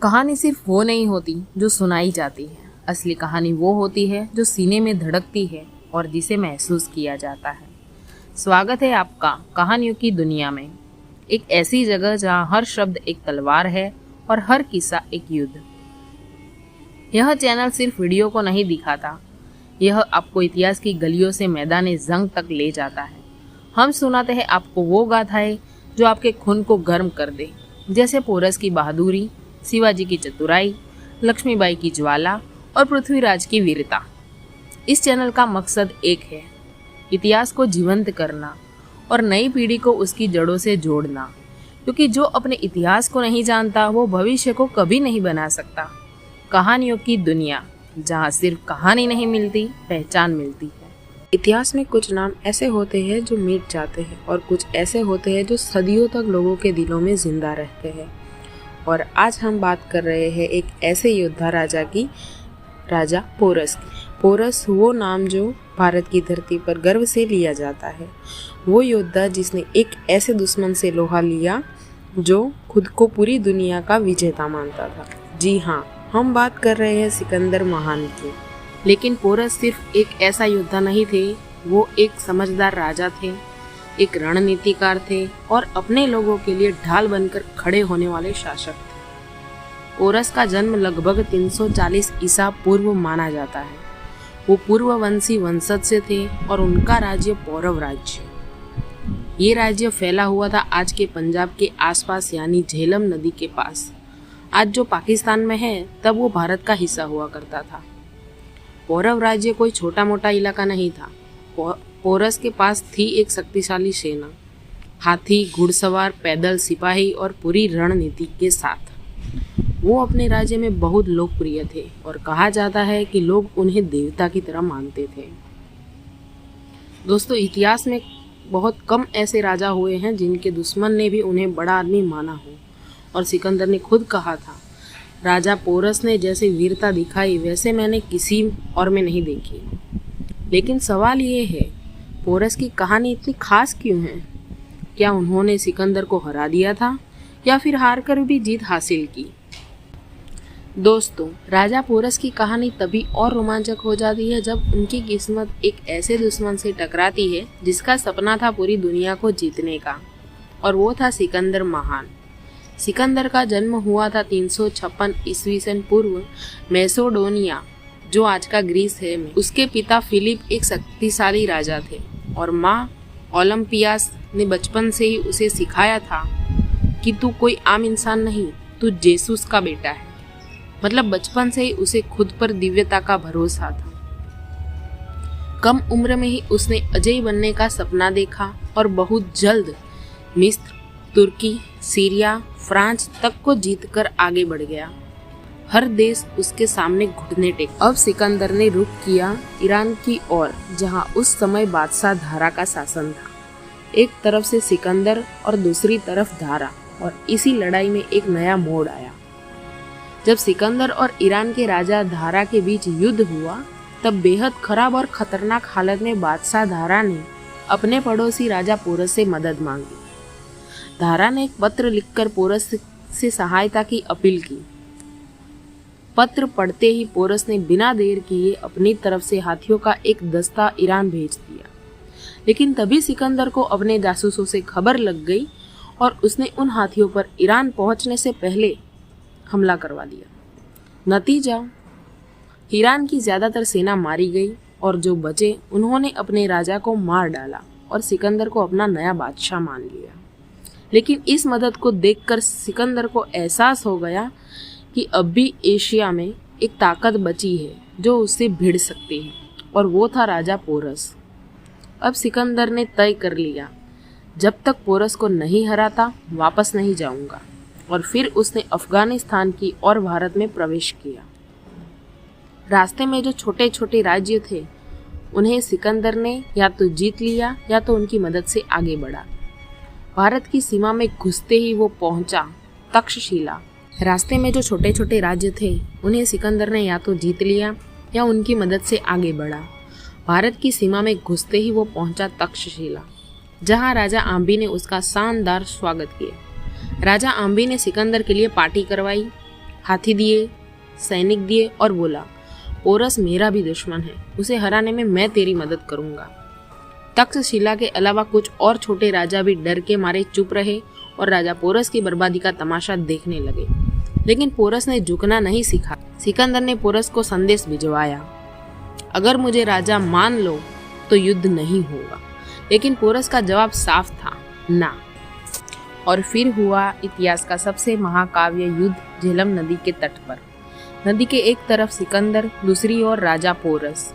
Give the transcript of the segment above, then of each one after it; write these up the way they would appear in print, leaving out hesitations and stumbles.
कहानी सिर्फ वो नहीं होती जो सुनाई जाती है, असली कहानी वो होती है जो सीने में धड़कती है और जिसे महसूस किया जाता है। स्वागत है आपका कहानियों की दुनिया में, एक ऐसी जगह जहाँ हर शब्द एक तलवार है और हर किस्सा एक युद्ध। यह चैनल सिर्फ वीडियो को नहीं दिखाता, यह आपको इतिहास की गलियों से मैदान जंग तक ले जाता है। हम सुनाते हैं आपको वो गाथाएं जो आपके खून को गर्म कर दे, जैसे पोरस की बहादुरी, शिवाजी की चतुराई, लक्ष्मीबाई की ज्वाला और पृथ्वीराज की वीरता। इस चैनल का मकसद एक है, इतिहास को जीवंत करना और नई पीढ़ी को उसकी जड़ों से जोड़ना, क्योंकि जो अपने इतिहास को नहीं जानता वो भविष्य को कभी नहीं बना सकता। कहानियों की दुनिया, जहाँ सिर्फ कहानी नहीं मिलती, पहचान मिलती है। इतिहास में कुछ नाम ऐसे होते हैं जो मिट जाते हैं और कुछ ऐसे होते हैं जो सदियों तक लोगों के दिलों में जिंदा रहते हैं। और आज हम बात कर रहे हैं एक ऐसे योद्धा राजा की, राजा पोरस की। पोरस वो नाम जो भारत की धरती पर गर्व से लिया जाता है, वो योद्धा जिसने एक ऐसे दुश्मन से लोहा लिया जो खुद को पूरी दुनिया का विजेता मानता था। जी हाँ, हम बात कर रहे हैं सिकंदर महान की। लेकिन पोरस सिर्फ एक ऐसा योद्धा नहीं थे, वो एक समझदार राजा थे, एक रणनीतिकार थे और अपने लोगों के लिए ढाल बनकर खड़े होने वाले शासक थे। पोरस का जन्म लगभग 340 ईसा पूर्व माना जाता है। वो पूर्ववंशी वंशज से थे और उनका राज्य पौरव राज्य। ये राज्य फैला हुआ था आज के पंजाब के आसपास, यानी झेलम नदी के पास। आज जो पाकिस्तान में है, तब वो भारत का हिस्सा हुआ करता था। पौरव राज्य कोई छोटा मोटा इलाका नहीं था। पोरस के पास थी एक शक्तिशाली सेना, हाथी, घुड़सवार, पैदल सिपाही और पूरी रणनीति के साथ। वो अपने राज्य में बहुत लोकप्रिय थे और कहा जाता है कि लोग उन्हें देवता की तरह मानते थे। दोस्तों, इतिहास में बहुत कम ऐसे राजा हुए हैं जिनके दुश्मन ने भी उन्हें बड़ा आदमी माना हो, और सिकंदर ने खुद कहा था, राजा पोरस ने जैसे वीरता दिखाई वैसे मैंने किसी और में नहीं देखी। लेकिन सवाल ये है, पोरस की कहानी इतनी खास क्यों है? क्या उन्होंने सिकंदर को हरा दिया था या फिर हार कर भी जीत हासिल की? दोस्तों, राजा पोरस की कहानी तभी और रोमांचक हो जाती है जब उनकी किस्मत एक ऐसे दुश्मन से टकराती है जिसका सपना था पूरी दुनिया को जीतने का, और वो था सिकंदर महान। सिकंदर का जन्म हुआ था 356 ईस्वी सन पूर्व मैसेडोनिया, जो आज का ग्रीस है। उसके पिता फिलिप एक शक्तिशाली राजा थे और माँ ओलंपियास ने बचपन से ही उसे सिखाया था कि तू कोई आम इंसान नहीं, तू जेसुस का बेटा है। मतलब बचपन से ही उसे खुद पर दिव्यता का भरोसा था। कम उम्र में ही उसने अजय बनने का सपना देखा और बहुत जल्द मिस्र, तुर्की, सीरिया, फ्रांस तक को जीतकर आगे बढ़ गया। हर देश उसके सामने घुटने टेक। अब सिकंदर ने रुख किया ईरान की ओर, जहां उस समय बादशाह धारा का शासन था। एक तरफ से सिकंदर और दूसरी तरफ धारा, और इसी लड़ाई में एक नया मोड़ आया। जब सिकंदर और ईरान के राजा धारा के बीच युद्ध हुआ, तब बेहद खराब और खतरनाक हालत में बादशाह धारा ने अपने पड़ोसी राजा पोरस से मदद मांगी। धारा ने एक पत्र लिखकर पोरस से सहायता की अपील की। पत्र पढ़ते ही पोरस ने बिना देर किए अपनी तरफ से हाथियों का एक दस्ता ईरान भेज दिया। लेकिन तभी सिकंदर को अपने जासूसों से खबर लग गई और उसने उन हाथियों पर ईरान पहुंचने से पहले हमला करवा दिया। नतीजा, ईरान की ज्यादातर सेना मारी गई और जो बचे उन्होंने अपने राजा को मार डाला और सिकंदर को अपना नया बादशाह मान लिया। लेकिन इस मदद को देखकर सिकंदर को एहसास हो गया कि अब भी एशिया में एक ताकत बची है जो उससे भिड़ सकती है, और वो था राजा पोरस। अब सिकंदर ने तय कर लिया, जब तक पोरस को नहीं हराता वापस नहीं जाऊंगा, और फिर उसने अफगानिस्तान की और भारत में प्रवेश किया। रास्ते में जो छोटे छोटे राज्य थे उन्हें सिकंदर ने या तो जीत लिया या तो उनकी मदद से आगे बढ़ा। भारत की सीमा में घुसते ही वो पहुंचा तक्षशिला। रास्ते में जो छोटे छोटे राज्य थे उन्हें सिकंदर ने या तो जीत लिया या उनकी मदद से आगे बढ़ा। भारत की सीमा में घुसते ही वो पहुंचा तक्षशिला, जहां राजा आम्बी ने उसका शानदार स्वागत किया। राजा आम्बी ने सिकंदर के लिए पार्टी करवाई हाथी दिए, सैनिक दिए और बोला, पोरस मेरा भी दुश्मन है, उसे हराने में मैं तेरी मदद करूंगा। तक्षशिला के अलावा कुछ और छोटे राजा भी डर के मारे चुप रहे और राजा पोरस की बर्बादी का तमाशा देखने लगे। लेकिन पोरस ने झुकना नहीं सीखा। सिकंदर ने पोरस को संदेश भिजवाया, अगर मुझे राजा मान लो तो युद्ध नहीं होगा। लेकिन पोरस का जवाब साफ था, ना। और फिर हुआ इतिहास का सबसे महाकाव्य युद्ध झेलम नदी के तट पर। नदी के एक तरफ सिकंदर, दूसरी ओर राजा पोरस।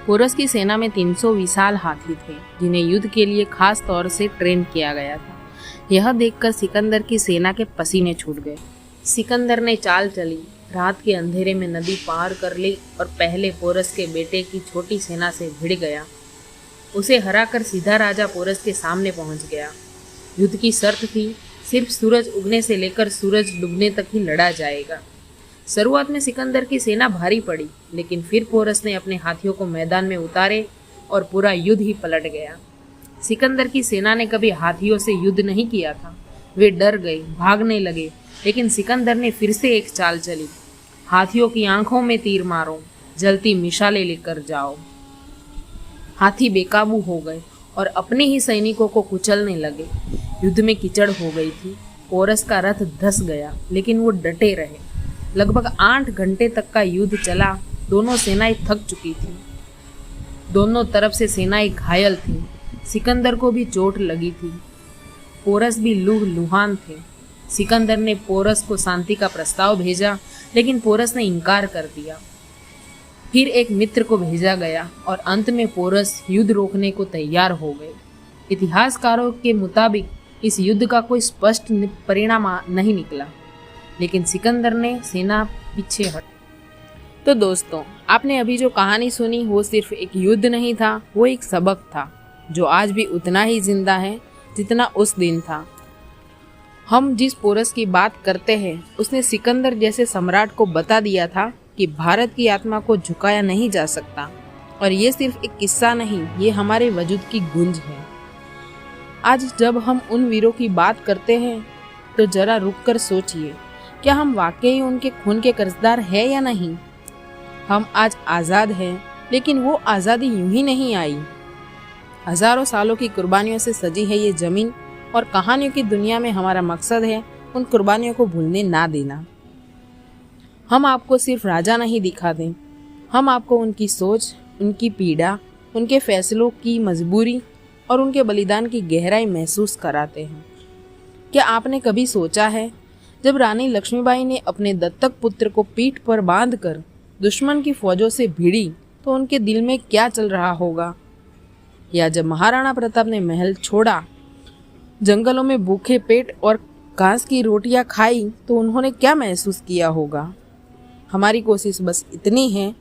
पोरस की सेना में 300 विशाल हाथी थे, जिन्हें युद्ध के लिए खास तौर से ट्रेन किया गया था। यह देखकर सिकंदर की सेना के पसीने छूट गए। सिकंदर ने चाल चली, रात के अंधेरे में नदी पार कर ली और पहले पोरस के बेटे की छोटी सेना से भिड़ गया। उसे हराकर सीधा राजा पोरस के सामने पहुंच गया। युद्ध की शर्त थी, सिर्फ सूरज उगने से लेकर सूरज डूबने तक ही लड़ा जाएगा। शुरुआत में सिकंदर की सेना भारी पड़ी, लेकिन फिर पोरस ने अपने हाथियों को मैदान में उतारे और पूरा युद्ध ही पलट गया। सिकंदर की सेना ने कभी हाथियों से युद्ध नहीं किया था। वे डर गए, भागने लगे, लेकिन सिकंदर ने फिर से एक चाल चली, हाथियों की आंखों में तीर मारो, जलती मिसालें लेकर जाओ। हाथी बेकाबू हो गए और अपने ही सैनिकों को कुचलने लगे। युद्ध में कीचड़ हो गई थी। पोरस का रथ धस गया, लेकिन वो डटे रहे। लगभग 8 घंटे तक का युद्ध चला। दोनों सेनाएं थक चुकी थी। दोनों तरफ से सेनाएं घायल थी। सिकंदर को भी चोट लगी थी। पोरस भी लूहान थे। सिकंदर ने पोरस को शांति का प्रस्ताव भेजा, लेकिन पोरस ने इनकार कर दिया। फिर एक मित्र को भेजा गया और अंत में पोरस युद्ध रोकने को तैयार हो गए। इतिहासकारों के मुताबिक इस युद्ध का कोई स्पष्ट परिणाम नहीं निकला, लेकिन सिकंदर ने सेना पीछे हट। तो दोस्तों, आपने अभी जो कहानी सुनी वो सिर्फ एक युद्ध नहीं था, वो एक सबक था जो आज भी उतना ही जिंदा है जितना उस दिन था। हम जिस पोरस की बात करते हैं उसने सिकंदर जैसे सम्राट को बता दिया था कि भारत की आत्मा को झुकाया नहीं जा सकता। और ये सिर्फ एक किस्सा नहीं, ये हमारे वजूद की गूंज है। आज जब हम उन वीरों की बात करते हैं तो जरा रुककर सोचिए, क्या हम वाकई उनके खून के कर्जदार हैं या नहीं? हम आज आज़ाद हैं, लेकिन वो आज़ादी यूं ही नहीं आई। हजारों सालों की कुर्बानियों से सजी है ये जमीन, और कहानियों की दुनिया में हमारा मकसद है उन कुर्बानियों को भूलने ना देना। हम आपको सिर्फ राजा नहीं दिखा दें, हम आपको उनकी सोच, उनकी पीड़ा, उनके फैसलों की मजबूरी और उनके बलिदान की गहराई महसूस कराते हैं। क्या आपने कभी सोचा है, जब रानी लक्ष्मीबाई ने अपने दत्तक पुत्र को पीठ पर बांधकर दुश्मन की फौजों से भिड़ी तो उनके दिल में क्या चल रहा होगा? या जब महाराणा प्रताप ने महल छोड़ा, जंगलों में भूखे पेट और घास की रोटियां खाई तो उन्होंने क्या महसूस किया होगा? हमारी कोशिश बस इतनी है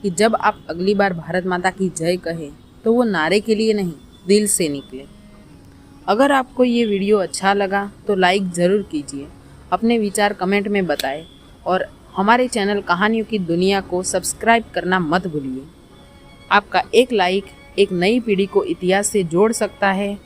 कि जब आप अगली बार भारत माता की जय कहें तो वो नारे के लिए नहीं, दिल से निकले। अगर आपको ये वीडियो अच्छा लगा तो लाइक ज़रूर कीजिए, अपने विचार कमेंट में बताएं और हमारे चैनल कहानियों की दुनिया को सब्सक्राइब करना मत भूलिए। आपका एक लाइक एक नई पीढ़ी को इतिहास से जोड़ सकता है